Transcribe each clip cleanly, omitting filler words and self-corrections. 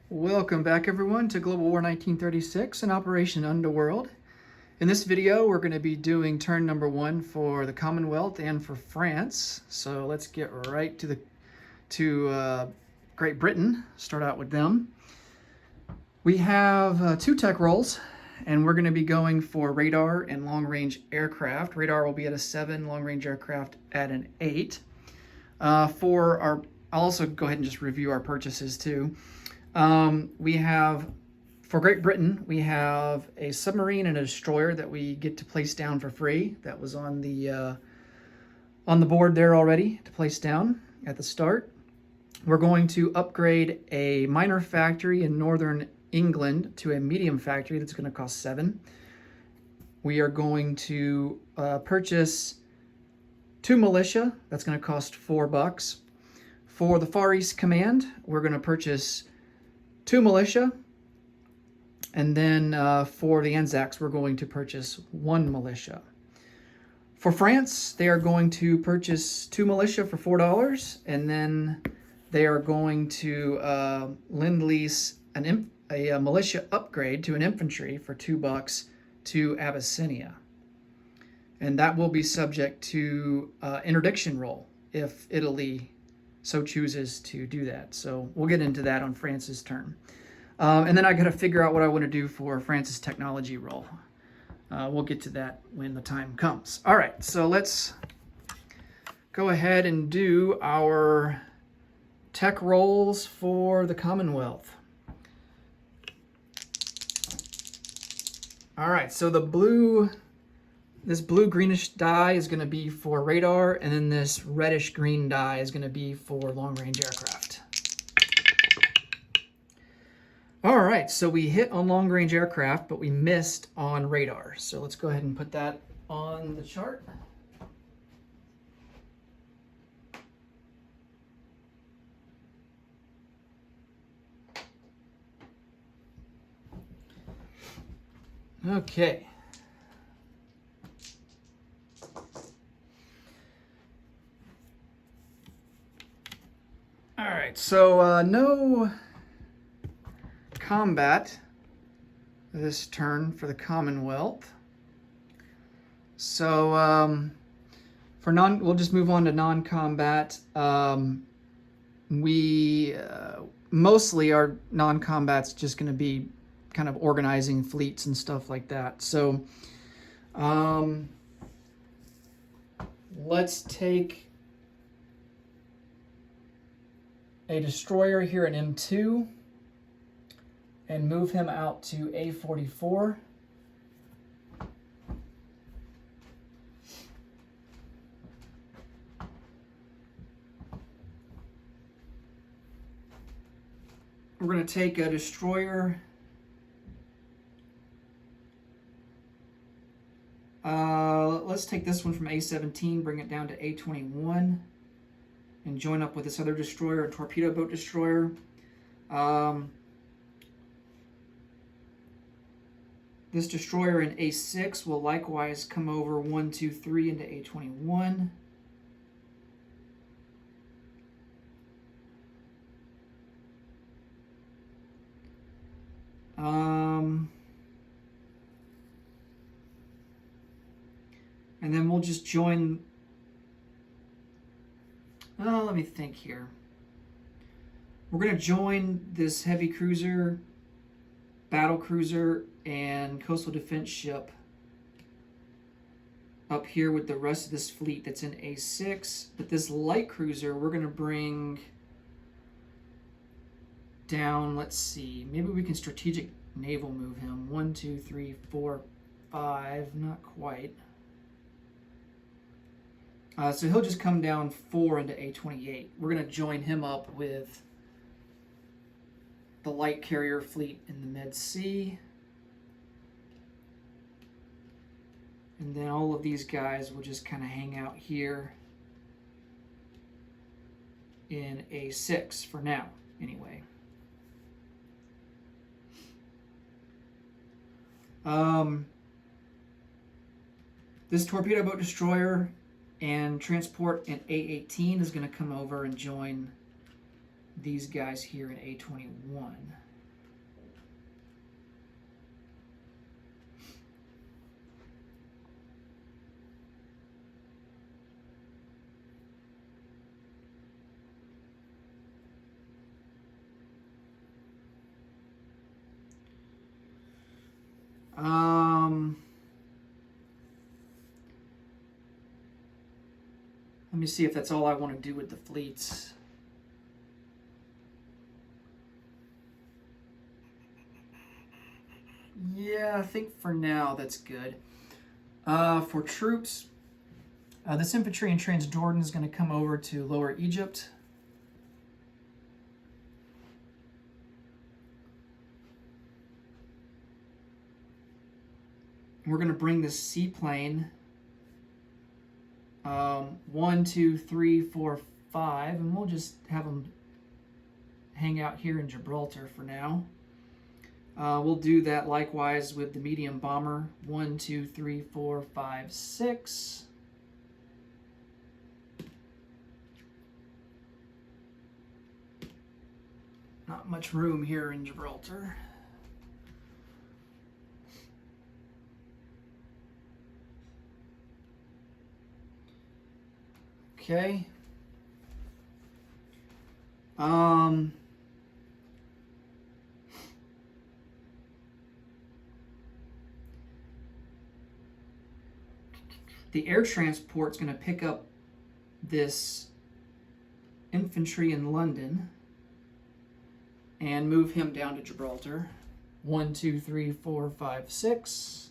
Welcome back everyone to Global War 1936 and Operation Underworld. In this video we're going to be doing turn number 1 for the Commonwealth and for France. So let's get right to Great Britain, start out with them. We have 2 tech rolls and we're going to be going for radar and long-range aircraft. Radar will be at a 7, long-range aircraft at an 8. I'll also go ahead and just review our purchases too. We have, for Great Britain, we have a submarine and a destroyer that we get to place down for free. That was on the board there already to place down at the start. We're going to upgrade a minor factory in northern England to a medium factory that's going to cost 7. We are going to purchase 2 militia. That's going to cost $4. For the Far East Command, we're going to purchase 2 militia, and then for the Anzacs, we're going to purchase 1 militia. For France, they are going to purchase 2 militia for $4, and then they are going to lend-lease a militia upgrade to an infantry for $2 to Abyssinia. And that will be subject to interdiction roll if Italy so chooses to do that. So we'll get into that on France's turn. And then I got to figure out what I want to do for France's technology roll. We'll get to that when the time comes. All right, so let's go ahead and do our tech rolls for the Commonwealth. All right, so this blue-greenish dye is going to be for radar, and then this reddish-green dye is going to be for long-range aircraft. All right, so we hit on long-range aircraft, but we missed on radar. So let's go ahead and put that on the chart. Okay. All right, so no combat this turn for the Commonwealth. So we'll just move on to non-combat. Mostly our non-combat's just going to be kind of organizing fleets and stuff like that. So let's take a destroyer here in M2 and move him out to A44. We're going to take a destroyer. Let's take this one from A17, bring it down to A21. And join up with this other destroyer, a torpedo boat destroyer. This destroyer in A6 will likewise come over 1, 2, 3 into A21. And then we'll just join. Let me think here. We're going to join this heavy cruiser, battle cruiser, and coastal defense ship up here with the rest of this fleet that's in A6. But this light cruiser, we're going to bring down, let's see, maybe we can strategic naval move him. 1, 2, 3, 4, 5, not quite. So he'll just come down 4 into A28. We're going to join him up with the light carrier fleet in the Med Sea. And then all of these guys will just kind of hang out here in A6 for now, anyway. This torpedo boat destroyer and transport in A18 is going to come over and join these guys here in A21. Let me see if that's all I want to do with the fleets. Yeah, I think for now that's good. For troops, this infantry in Transjordan is going to come over to Lower Egypt. We're going to bring this seaplane 1, 2, 3, 4, 5, and we'll just have them hang out here in Gibraltar for now. We'll do that likewise with the medium bomber 1, 2, 3, 4, 5, 6. Not much room here in Gibraltar. Okay. The air transport's going to pick up this infantry in London and move him down to Gibraltar. 1, 2, 3, 4, 5, 6.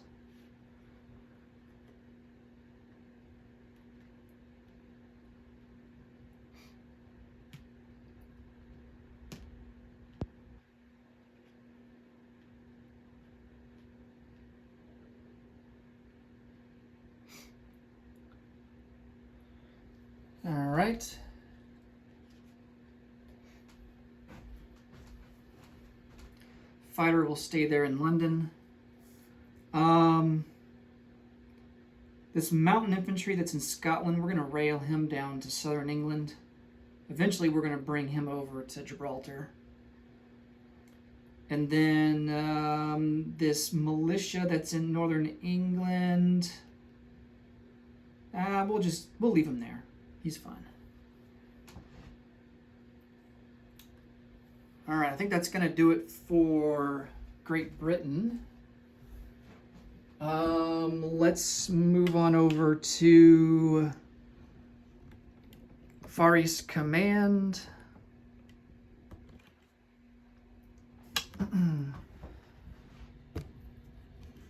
All right. Fighter will stay there in London. This mountain infantry that's in Scotland, we're going to rail him down to southern England. Eventually, we're going to bring him over to Gibraltar. And then this militia that's in northern England, we'll leave him there. He's fine. All right, I think that's going to do it for Great Britain. Let's move on over to Far East Command.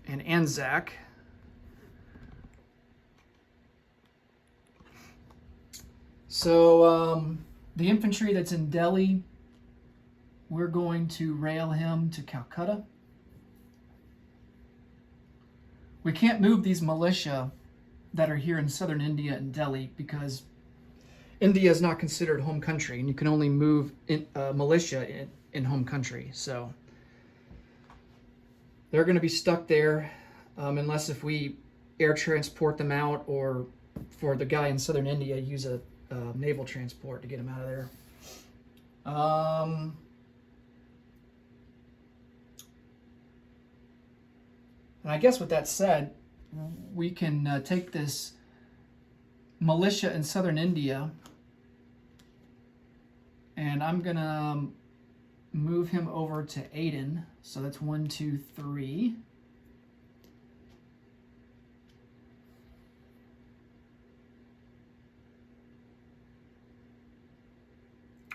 And Anzac. So the infantry that's in Delhi, we're going to rail him to Calcutta. We can't move these militia that are here in southern India and Delhi because India is not considered home country, and you can only move militia in home country. So they're going to be stuck there unless if we air transport them out, or for the guy in southern India, use a naval transport to get him out of there. And I guess with that said, we can take this militia in southern India, and I'm going to move him over to Aden. So that's 1, 2, 3.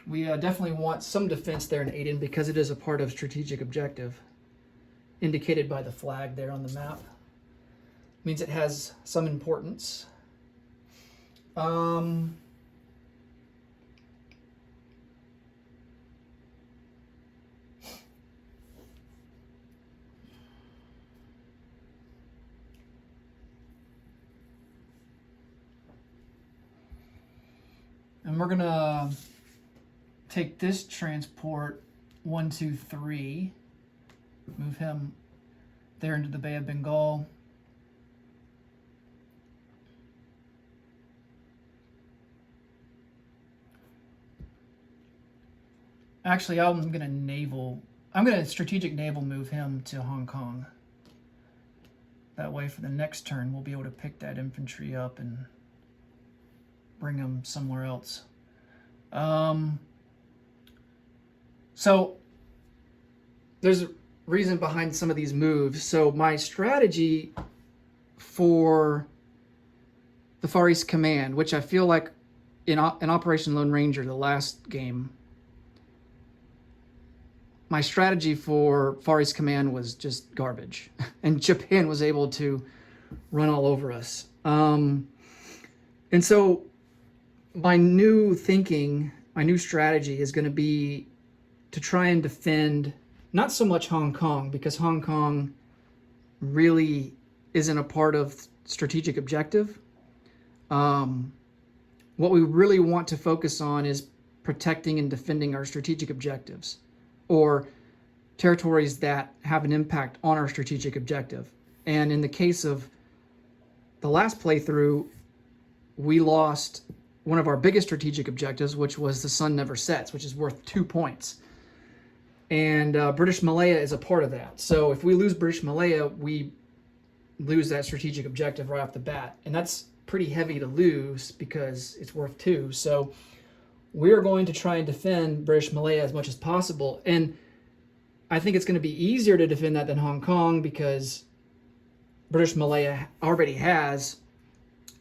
We definitely want some defense there in Aden because it is a part of strategic objective, indicated by the flag there on the map. Means it has some importance. And we're gonna take this transport 1, 2, 3, move him there into the Bay of Bengal. Actually, I'm gonna strategic naval move him to Hong Kong. That way for the next turn, we'll be able to pick that infantry up and bring them somewhere else. So there's reason behind some of these moves. So my strategy for the Far East Command, which I feel like in Operation Lone Ranger, the last game, my strategy for Far East Command was just garbage. And Japan was able to run all over us. And so my new thinking, my new strategy is going to be to try and defend not so much Hong Kong, because Hong Kong really isn't a part of strategic objective. What we really want to focus on is protecting and defending our strategic objectives, or territories that have an impact on our strategic objective. And in the case of the last playthrough, we lost one of our biggest strategic objectives, which was the sun never sets, which is worth 2 points. And British Malaya is a part of that. So if we lose British Malaya, we lose that strategic objective right off the bat. And that's pretty heavy to lose because it's worth 2. So we're going to try and defend British Malaya as much as possible. And I think it's going to be easier to defend that than Hong Kong, because British Malaya already has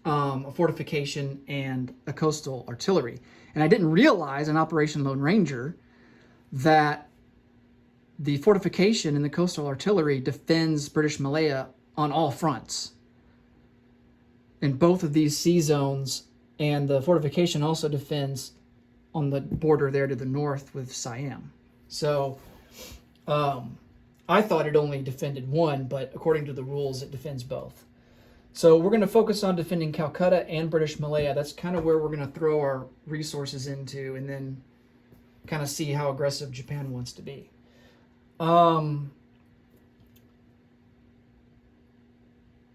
a fortification and a coastal artillery. And I didn't realize in Operation Lone Ranger that the fortification and the coastal artillery defends British Malaya on all fronts in both of these sea zones, and the fortification also defends on the border there to the north with Siam. So I thought it only defended one, but according to the rules, it defends both. So we're going to focus on defending Calcutta and British Malaya. That's kind of where we're going to throw our resources into, and then kind of see how aggressive Japan wants to be. And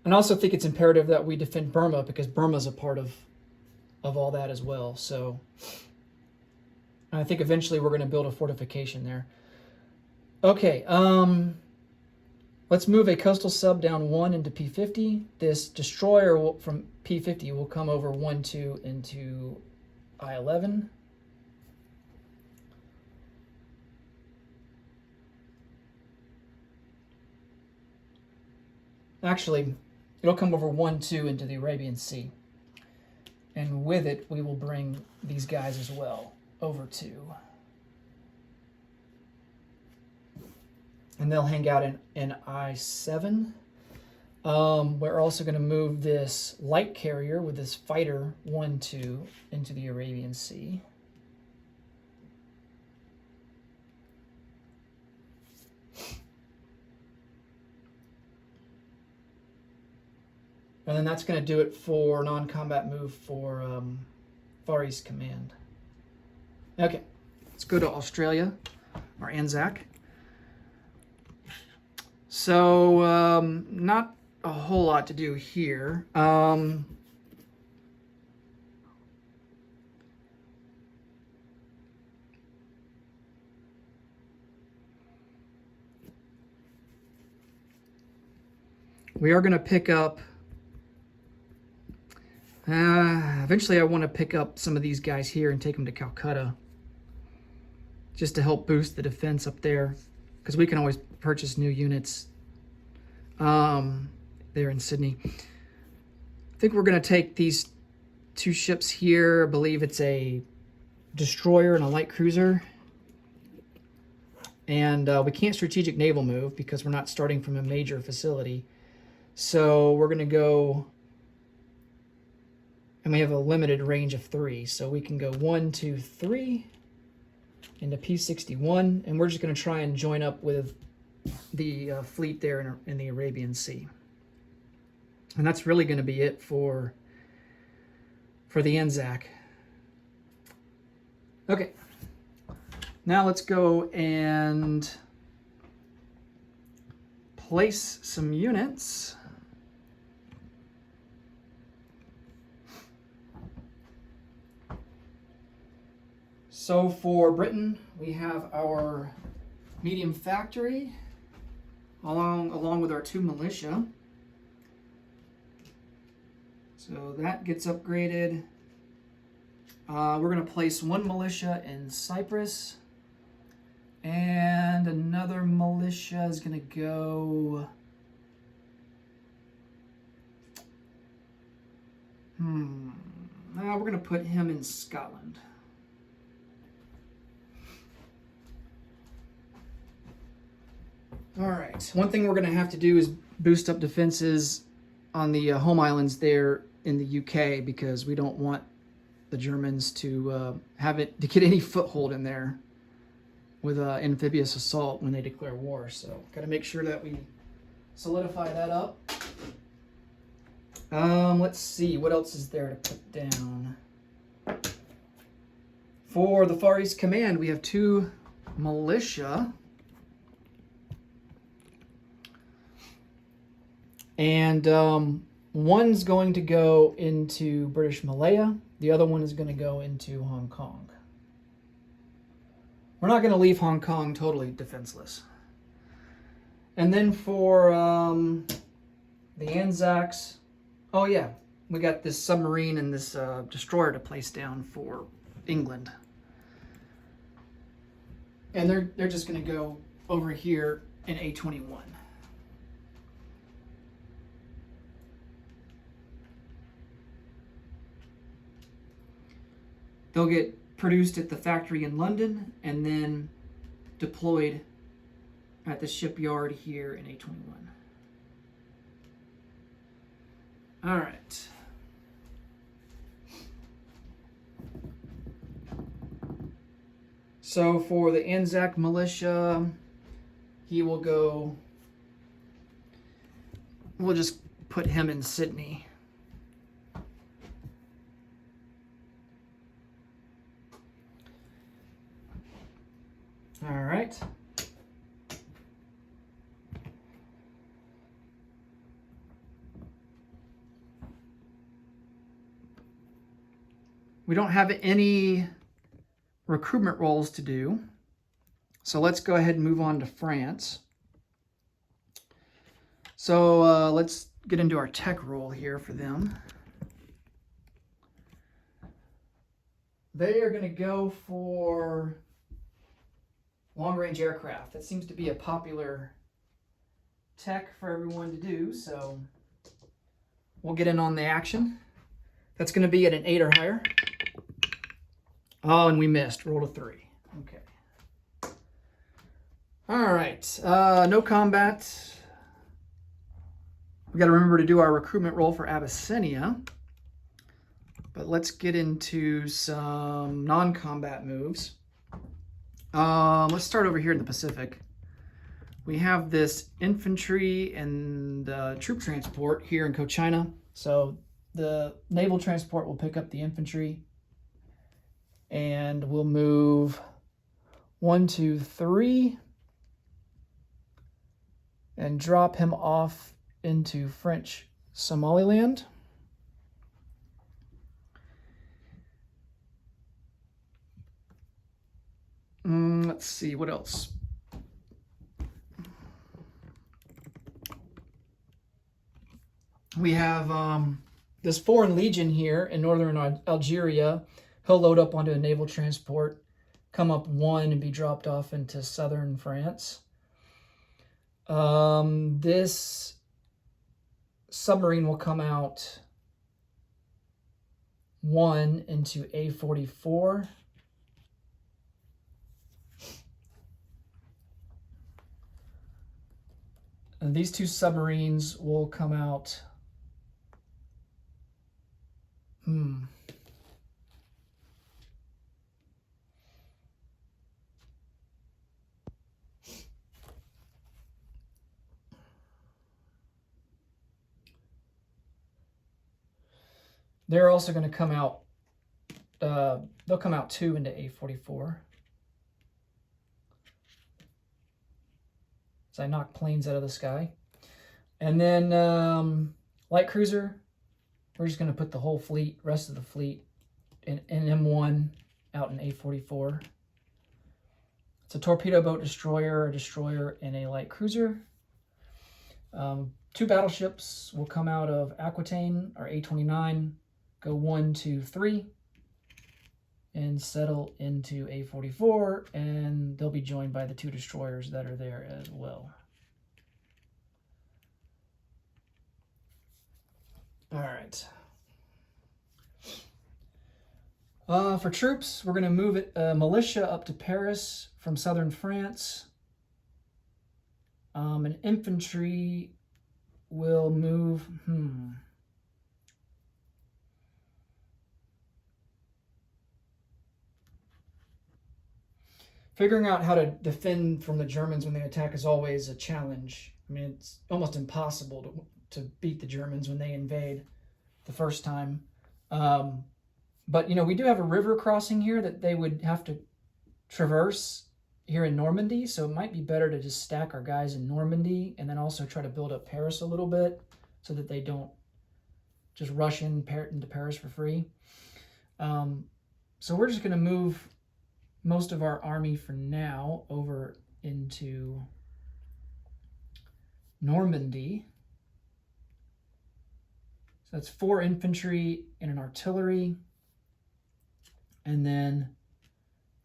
I also think it's imperative that we defend Burma, because Burma's a part of all that as well. So I think eventually we're going to build a fortification there. Okay, let's move a coastal sub down 1 into P50. This destroyer from P50 will come over 1-2 into I-11. Actually, it'll come over 1-2 into the Arabian Sea. And with it, we will bring these guys as well over to. And they'll hang out in I-7. We're also going to move this light carrier with this fighter 1-2 into the Arabian Sea. And then that's going to do it for non-combat move for Far East Command. Okay, let's go to Australia, or Anzac. So, not a whole lot to do here. We are going to pick up... eventually I want to pick up some of these guys here and take them to Calcutta, just to help boost the defense up there, because we can always purchase new units there in Sydney. I think we're going to take these 2 ships here. I believe it's a destroyer and a light cruiser. And we can't strategic naval move because we're not starting from a major facility. So we're going to go... And we have a limited range of 3. So we can go 1, 2, 3 into P61. And we're just going to try and join up with the fleet there in the Arabian Sea. And that's really going to be it for the Anzac. Okay. Now let's go and place some units. So for Britain, we have our medium factory along with our 2 militia. So that gets upgraded. We're going to place 1 militia in Cyprus and another another militia is going to go... we're going to put him in Scotland. All right. One thing we're going to have to do is boost up defenses on the home islands there in the UK, because we don't want the Germans to get any foothold in there with amphibious assault when they declare war. So got to make sure that we solidify that up. Let's see, what else is there to put down? For the Far East Command, we have 2 militia. And one's going to go into British Malaya. The other one is going to go into Hong Kong. We're not going to leave Hong Kong totally defenseless. And then for the Anzacs, oh yeah, we got this submarine and this destroyer to place down for England. And they're just going to go over here in A21. They'll get produced at the factory in London and then deployed at the shipyard here in A21. All right. So for the Anzac militia, he will go, we'll just put him in Sydney. All right. We don't have any recruitment roles to do, so let's go ahead and move on to France. So let's get into our tech role here for them. They are going to go for long-range aircraft. That seems to be a popular tech for everyone to do, so we'll get in on the action. That's going to be at an 8 or higher. Oh, and we missed. Rolled a 3. Okay. All right. No combat. We got to remember to do our recruitment roll for Abyssinia. But let's get into some non-combat moves. Let's start over here in the Pacific. We have this infantry and troop transport here in Cochinna. So the naval transport will pick up the infantry, and we'll move 1, 2, 3 and drop him off into French Somaliland. Let's see, what else? We have this Foreign Legion here in northern Algeria. He'll load up onto a naval transport, come up 1 and be dropped off into southern France. This submarine will come out 1 into A44. And these 2 submarines will come out. They're also going to come out, they'll come out 2 into A44. So I knock planes out of the sky. And then light cruiser, we're just going to put the whole fleet, rest of the fleet, in M1 out in A44. It's a torpedo boat destroyer, a destroyer, and a light cruiser. 2 battleships will come out of Aquitaine or A29, go 1, 2, 3. and settle into A44, and they'll be joined by the 2 destroyers that are there as well. All right. For troops, we're going to move militia up to Paris from southern France. And infantry will move... Figuring out how to defend from the Germans when they attack is always a challenge. I mean, it's almost impossible to beat the Germans when they invade the first time. But, you know, we do have a river crossing here that they would have to traverse here in Normandy, so it might be better to just stack our guys in Normandy and then also try to build up Paris a little bit so that they don't just rush into Paris for free. So we're just going to move most of our army for now over into Normandy. So that's 4 infantry and an artillery, and then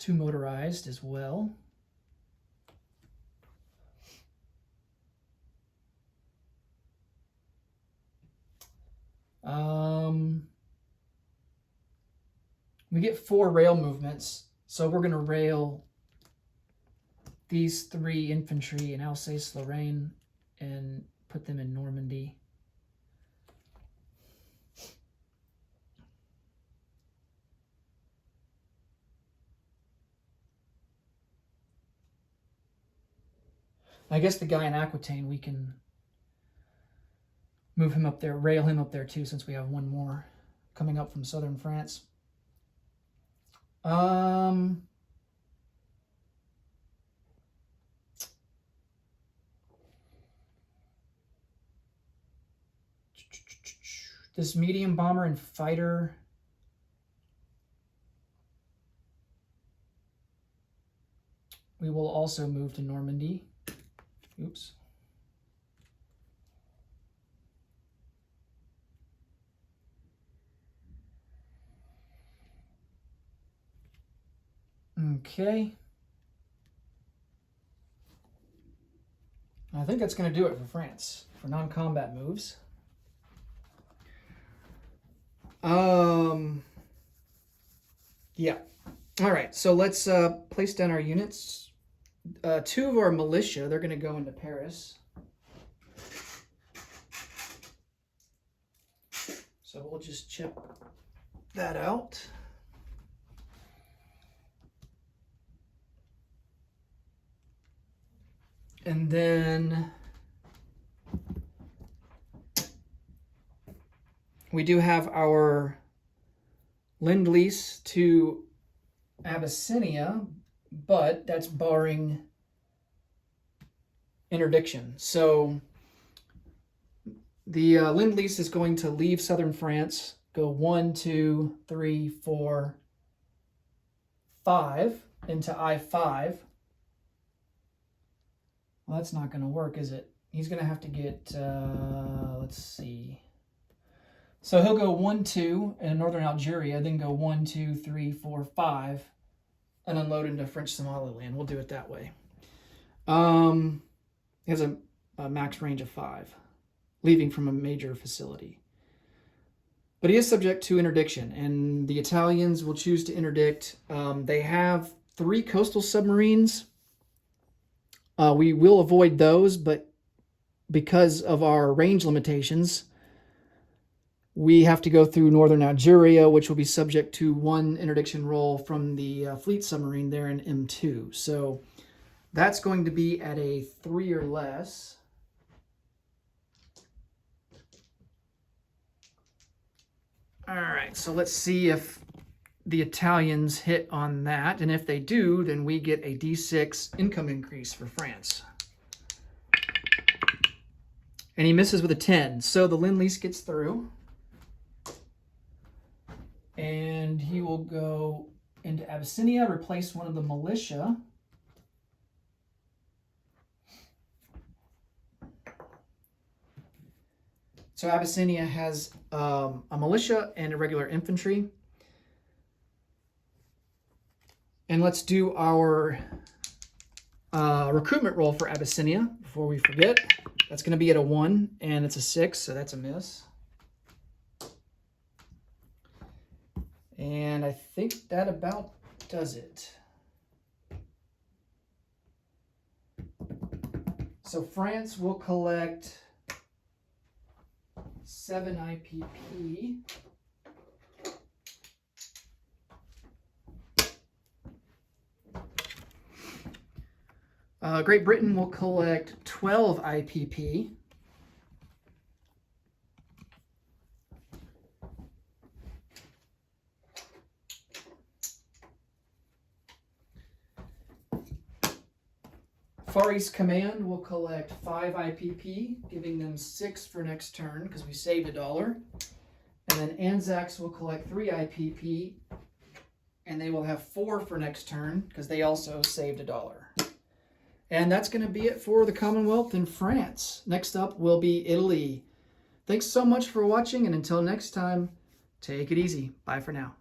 2 motorized as well. We get 4 rail movements. So we're going to rail these 3 infantry in Alsace-Lorraine and put them in Normandy. I guess the guy in Aquitaine, we can move him up there, rail him up there too, since we have 1 more coming up from southern France. This medium bomber and fighter, we will also move to Normandy. Oops. Okay. I think that's going to do it for France, for non-combat moves. Yeah. All right, so let's place down our units. 2 of our militia, they're going to go into Paris. So we'll just chip that out. And then we do have our Lend-Lease to Abyssinia, but that's barring interdiction. So the Lend-Lease is going to leave southern France, go 1, 2, 3, 4, 5 into I-5. Well, that's not going to work, is it? He's going to have to get, let's see. So he'll go 1, 2 in northern Algeria, then go 1, 2, 3, 4, 5, and unload into French Somaliland. We'll do it that way. He has a max range of 5, leaving from a major facility. But he is subject to interdiction, and the Italians will choose to interdict. They have 3 coastal submarines. We will avoid those, but because of our range limitations, we have to go through northern Algeria, which will be subject to 1 interdiction roll from the fleet submarine there in M2. So that's going to be at a 3 or less. All right, so let's see if the Italians hit on that, and if they do, then we get a D6 income increase for France. And he misses with a 10, so the Lend-Lease gets through. And he will go into Abyssinia, replace one of the militia. So Abyssinia has a militia and irregular infantry. And let's do our recruitment roll for Abyssinia before we forget. That's going to be at a 1, and it's a 6, so that's a miss. And I think that about does it. So France will collect 7 IPP. Great Britain will collect 12 IPP. Far East Command will collect 5 IPP, giving them 6 for next turn because we saved $1. And then Anzacs will collect 3 IPP, and they will have 4 for next turn because they also saved $1. And that's going to be it for the Commonwealth and France. Next up will be Italy. Thanks so much for watching, and until next time, take it easy. Bye for now.